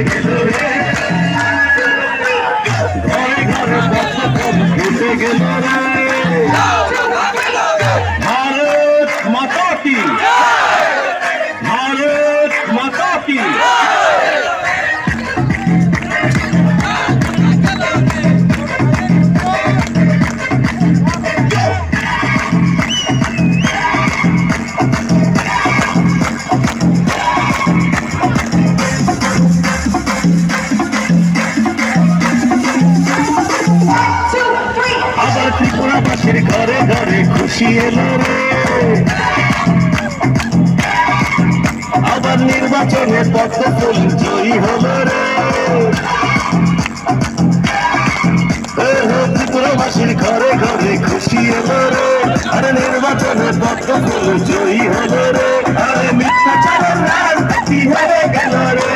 গেল রে, ঘরে ঘরে পতাকা উঠে গেল রে। ভারত মাতা কি, ভারত মাতা কি। আবার ত্রিপুরাবাসীর ঘরে ঘরে খুশি এলো রে, আবার নির্বাচনে পদ্মফুল জয়ী হলো রে। ত্রিপুরাবাসীর ঘরে ঘরে খুশি এলো রে, আরে নির্বাচনে পদ্মফুল জয়ী হলো রে। আরে মিথ্যাচারের রাজনীতি হেরে গেল রে।